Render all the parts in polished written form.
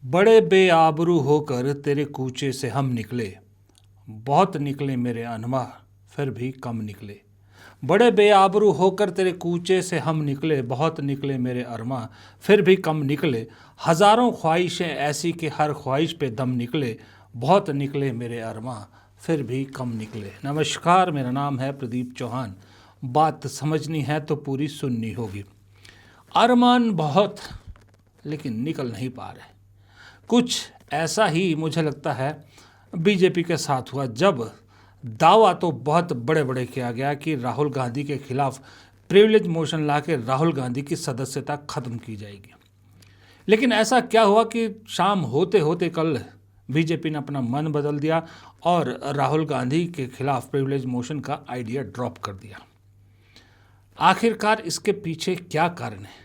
बड़े बेआबरू होकर तेरे कूचे से हम निकले, बहुत निकले मेरे अनवा, फिर भी कम निकले। बड़े बेआबरू होकर तेरे कूचे से हम निकले, बहुत निकले मेरे अरमा, फिर भी कम निकले। हज़ारों ख्वाहिशें ऐसी कि हर ख्वाहिश पे दम निकले, बहुत निकले मेरे अरमा, फिर भी कम निकले। नमस्कार, मेरा नाम है प्रदीप चौहान। बात समझनी है तो पूरी सुननी होगी। अरमान बहुत, लेकिन निकल नहीं पा रहे। कुछ ऐसा ही मुझे लगता है बीजेपी के साथ हुआ, जब दावा तो बहुत बड़े बड़े किया गया कि राहुल गांधी के खिलाफ प्रिविलेज मोशन ला के राहुल गांधी की सदस्यता खत्म की जाएगी। लेकिन ऐसा क्या हुआ कि शाम होते होते कल बीजेपी ने अपना मन बदल दिया और राहुल गांधी के खिलाफ प्रिविलेज मोशन का आइडिया ड्रॉप कर दिया। आखिरकार इसके पीछे क्या कारण है?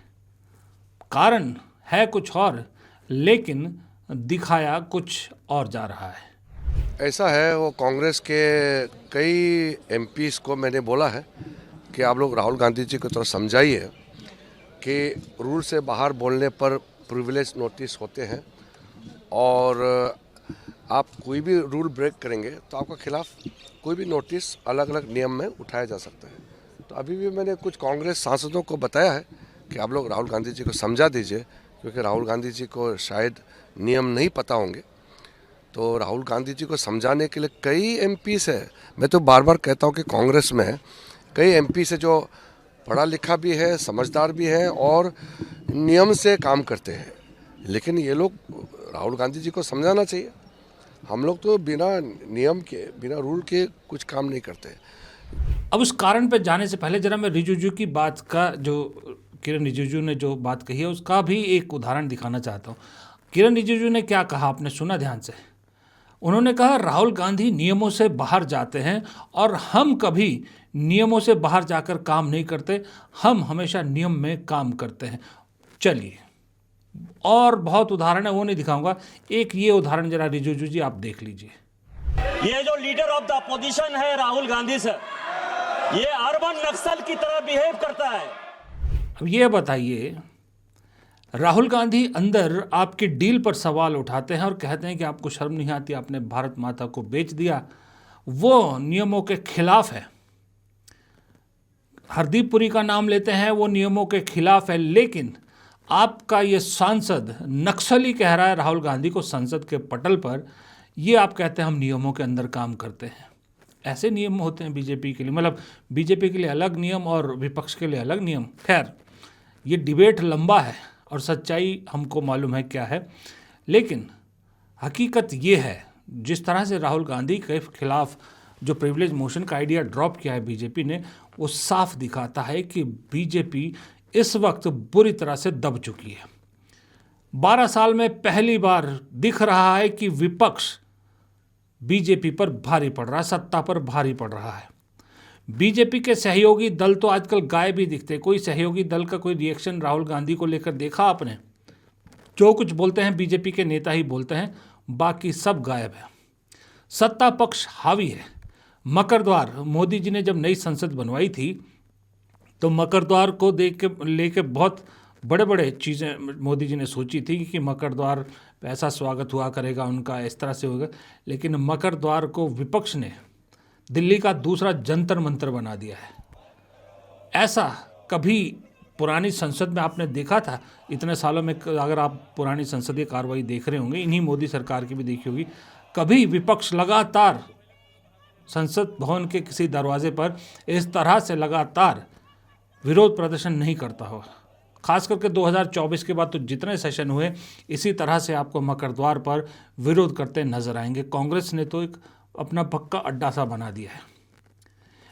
कारण है कुछ और, लेकिन दिखाया कुछ और जा रहा है। ऐसा है, वो कांग्रेस के कई एमपीज को मैंने बोला है कि आप लोग राहुल गांधी जी को थोड़ा समझाइए कि रूल से बाहर बोलने पर प्रिविलेज नोटिस होते हैं और आप कोई भी रूल ब्रेक करेंगे तो आपका खिलाफ कोई भी नोटिस अलग अलग नियम में उठाया जा सकता है। तो अभी भी मैंने कुछ कांग्रेस सांसदों को बताया है कि आप लोग राहुल गांधी जी को समझा दीजिए, क्योंकि राहुल गांधी जी को शायद नियम नहीं पता होंगे। तो राहुल गांधी जी को समझाने के लिए कई एमपीस है। मैं तो बार बार कहता हूँ कि कांग्रेस में कई एमपीस है जो पढ़ा लिखा भी है, समझदार भी है और नियम से काम करते हैं, लेकिन ये लोग राहुल गांधी जी को समझाना चाहिए। हम लोग तो बिना नियम के, बिना रूल के कुछ काम नहीं करते। अब उस कारण पे जाने से पहले जरा मैं रिजिजू की बात का, जो किरण रिजिजू ने जो बात कही है उसका भी एक उदाहरण दिखाना चाहता हूँ। किरण रिजिजू ने क्या कहा, आपने सुना ध्यान से? उन्होंने कहा राहुल गांधी नियमों से बाहर जाते हैं और हम कभी नियमों से बाहर जाकर काम नहीं करते, हम हमेशा नियम में काम करते हैं। चलिए, और बहुत उदाहरण है, वो नहीं दिखाऊंगा। एक ये उदाहरण जरा रिजिजू जी आप देख लीजिए। ये जो लीडर ऑफ द अपोजिशन है राहुल गांधी सर, ये अर्बन नक्सल की तरह बिहेव करता है। अब ये बताइए, राहुल गांधी अंदर आपकी डील पर सवाल उठाते हैं और कहते हैं कि आपको शर्म नहीं आती, आपने भारत माता को बेच दिया। वो नियमों के खिलाफ है। हरदीप पुरी का नाम लेते हैं, वो नियमों के खिलाफ है, लेकिन आपका ये सांसद नक्सली कह रहा है राहुल गांधी को संसद के पटल पर। ये आप कहते हैं हम नियमों के अंदर काम करते हैं। ऐसे नियम होते हैं बीजेपी के लिए, मतलब बीजेपी के लिए अलग नियम और विपक्ष के लिए अलग नियम। खैर, ये डिबेट लंबा है और सच्चाई हमको मालूम है क्या है, लेकिन हकीकत ये है, जिस तरह से राहुल गांधी के खिलाफ जो प्रिविलेज मोशन का आइडिया ड्रॉप किया है बीजेपी ने, वो साफ दिखाता है कि बीजेपी इस वक्त बुरी तरह से दब चुकी है। 12 साल में पहली बार दिख रहा है कि विपक्ष बीजेपी पर भारी पड़ रहा है, सत्ता पर भारी पड़ रहा है। बीजेपी के सहयोगी दल तो आजकल गायब ही दिखते। कोई सहयोगी दल का कोई रिएक्शन राहुल गांधी को लेकर देखा आपने? जो कुछ बोलते हैं बीजेपी के नेता ही बोलते हैं, बाकी सब गायब है। सत्ता पक्ष हावी है। मकर द्वार, मोदी जी ने जब नई संसद बनवाई थी तो मकर द्वार को देख के लेके बहुत बड़े बड़े चीज़ें मोदी जी ने सोची थी कि मकर द्वार पे ऐसा स्वागत हुआ करेगा उनका, इस तरह से होगा। लेकिन मकर द्वार को विपक्ष ने दिल्ली का दूसरा जंतर मंतर बना दिया है। ऐसा कभी पुरानी संसद में आपने देखा था? इतने सालों में अगर आप पुरानी संसदीय कार्रवाई देख रहे होंगे, इन्हीं मोदी सरकार की भी देखी होगी, कभी विपक्ष लगातार संसद भवन के किसी दरवाजे पर इस तरह से लगातार विरोध प्रदर्शन नहीं करता हो। खास करके 2024 के बाद तो जितने सेशन हुए, इसी तरह से आपको मकर द्वार पर विरोध करते नजर आएंगे। कांग्रेस ने तो एक अपना पक्का अड्डा सा बना दिया है।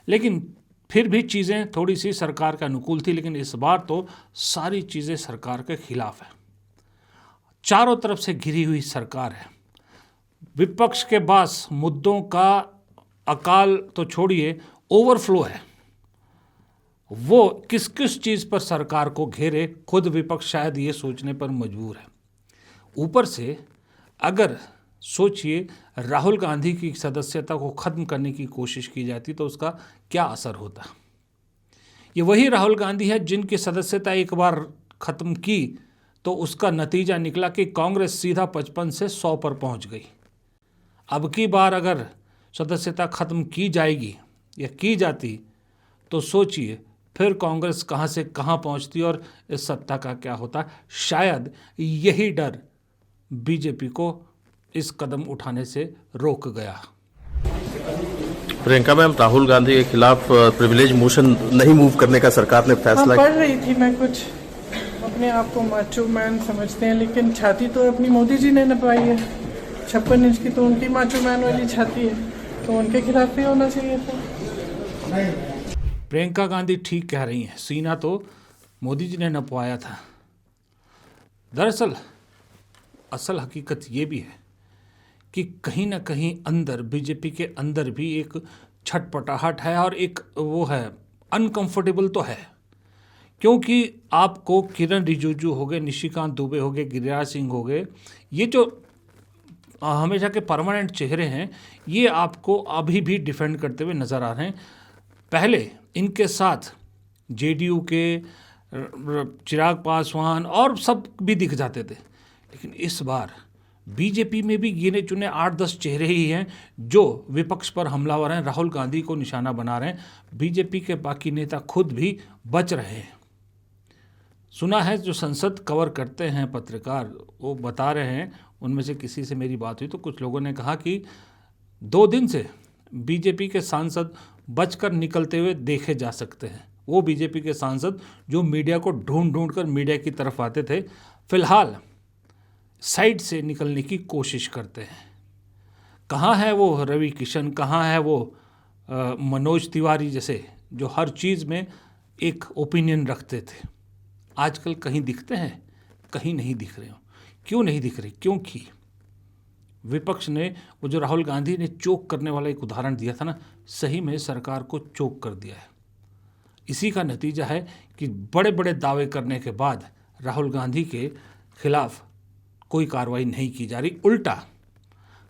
लेकिन फिर भी चीज़ें थोड़ी सी सरकार के अनुकूल थी, लेकिन इस बार तो सारी चीज़ें सरकार के खिलाफ है। चारों तरफ से घिरी हुई सरकार है। विपक्ष के पास मुद्दों का अकाल तो छोड़िए, ओवरफ्लो है। वो किस किस चीज़ पर सरकार को घेरे, खुद विपक्ष शायद ये सोचने पर मजबूर है। ऊपर से अगर सोचिए राहुल गांधी की सदस्यता को ख़त्म करने की कोशिश की जाती तो उसका क्या असर होता। ये वही राहुल गांधी है जिनकी सदस्यता एक बार ख़त्म की तो उसका नतीजा निकला कि कांग्रेस सीधा 55 से 100 पर पहुंच गई। अब की बार अगर सदस्यता खत्म की जाएगी या की जाती तो सोचिए फिर कांग्रेस कहां से कहां पहुंचती और इस सत्ता का क्या होता। शायद यही डर बीजेपी को इस कदम उठाने से रोक गया। प्रियंका मैम, राहुल गांधी के खिलाफ प्रिविलेज मोशन नहीं मूव करने का सरकार ने फैसला पढ़ रही थी मैं, कुछ अपने आप को माचो मैन समझते हैं, लेकिन छाती तो अपनी मोदी जी ने नपाई है 56 इंच की, तो उनकी माचो मैन वाली छाती है, तो उनके खिलाफ भी होना चाहिए था। प्रियंका गांधी ठीक कह रही हैं, सीना तो मोदी जी ने नपवाया था। दरअसल असल हकीकत ये भी है कि कहीं ना कहीं अंदर बीजेपी के अंदर भी एक छटपटाहट है और एक वो है अनकंफर्टेबल तो है, क्योंकि आपको किरण रिजिजू हो गए, निशिकांत दुबे हो गए, गिरिराज सिंह हो गए, ये जो हमेशा के परमानेंट चेहरे हैं, ये आपको अभी भी डिफेंड करते हुए नज़र आ रहे हैं। पहले इनके साथ जेडीयू के चिराग पासवान और सब भी दिख जाते थे, लेकिन इस बार बीजेपी में भी गिने चुने 8-10 चेहरे ही हैं जो विपक्ष पर हमलावर हैं, राहुल गांधी को निशाना बना रहे हैं। बीजेपी के बाकी नेता खुद भी बच रहे हैं। सुना है जो संसद कवर करते हैं पत्रकार, वो बता रहे हैं, उनमें से किसी से मेरी बात हुई तो कुछ लोगों ने कहा कि 2 दिन से बीजेपी के सांसद बचकर निकलते हुए देखे जा सकते हैं। वो बीजेपी के सांसद जो मीडिया को ढूंढ कर मीडिया की तरफ आते थे, फिलहाल साइड से निकलने की कोशिश करते हैं। कहाँ है वो रवि किशन, कहाँ है वो मनोज तिवारी जैसे जो हर चीज़ में एक ओपिनियन रखते थे, आजकल कहीं दिखते हैं? कहीं नहीं दिख रहे हो। क्यों नहीं दिख रहे? क्योंकि विपक्ष ने वो जो राहुल गांधी ने चोक करने वाला एक उदाहरण दिया था ना, सही में सरकार को चोक कर दिया है। इसी का नतीजा है कि बड़े बड़े दावे करने के बाद राहुल गांधी के खिलाफ कोई कार्रवाई नहीं की जा रही। उल्टा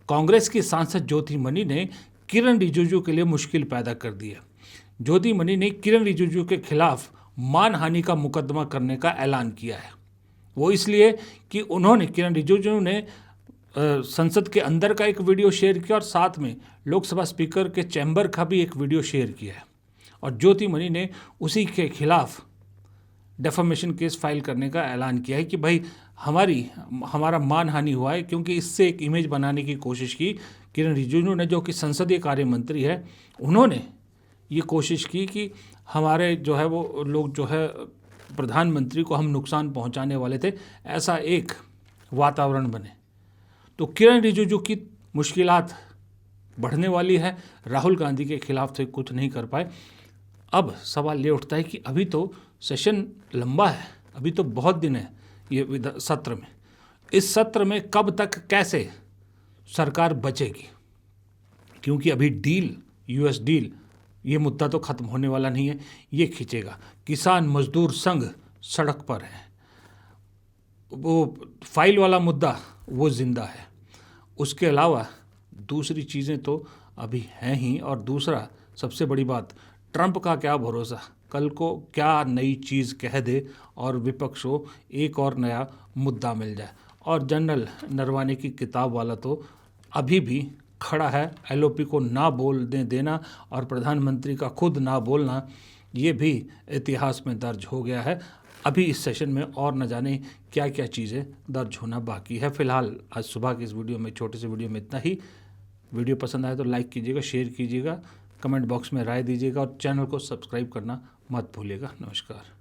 कांग्रेस की सांसद ज्योति मनी ने किरण रिजिजू के लिए मुश्किल पैदा कर दी है। ज्योति मनी ने किरण रिजिजू के खिलाफ मानहानि का मुकदमा करने का ऐलान किया है। वो इसलिए कि उन्होंने, किरण रिजिजू ने संसद के अंदर का एक वीडियो शेयर किया और साथ में लोकसभा स्पीकर के चैम्बर का भी एक वीडियो शेयर किया है, और ज्योति मनी ने उसी के खिलाफ डेफेमेशन केस फाइल करने का ऐलान किया है कि भाई हमारा मानहानि हुआ है, क्योंकि इससे एक इमेज बनाने की कोशिश की। किरण रिजिजू ने, जो कि संसदीय कार्य मंत्री है, उन्होंने ये कोशिश की कि हमारे जो है वो लोग जो है प्रधानमंत्री को हम नुकसान पहुंचाने वाले थे, ऐसा एक वातावरण बने। तो किरण रिजिजू की मुश्किलात बढ़ने वाली है। राहुल गांधी के खिलाफ तो कुछ नहीं कर पाए। अब सवाल ये उठता है कि अभी तो सेशन लंबा है, अभी तो बहुत दिन है ये सत्र में। इस सत्र में कब तक कैसे सरकार बचेगी, क्योंकि अभी डील, यूएस डील, ये मुद्दा तो ख़त्म होने वाला नहीं है, ये खींचेगा। किसान मजदूर संघ सड़क पर है, वो फाइल वाला मुद्दा वो जिंदा है। उसके अलावा दूसरी चीज़ें तो अभी हैं ही, और दूसरा सबसे बड़ी बात, ट्रंप का क्या भरोसा, कल को क्या नई चीज़ कह दे और विपक्ष को एक और नया मुद्दा मिल जाए। और जनरल नरवाने की किताब वाला तो अभी भी खड़ा है। एलओपी को ना बोलने देना और प्रधानमंत्री का खुद ना बोलना, ये भी इतिहास में दर्ज हो गया है। अभी इस सेशन में और न जाने क्या क्या चीज़ें दर्ज होना बाकी है। फिलहाल आज सुबह की इस वीडियो में, छोटे से वीडियो में इतना ही। वीडियो पसंद आए तो लाइक कीजिएगा, शेयर कीजिएगा, कमेंट बॉक्स में राय दीजिएगा और चैनल को सब्सक्राइब करना मत भूलिएगा। नमस्कार।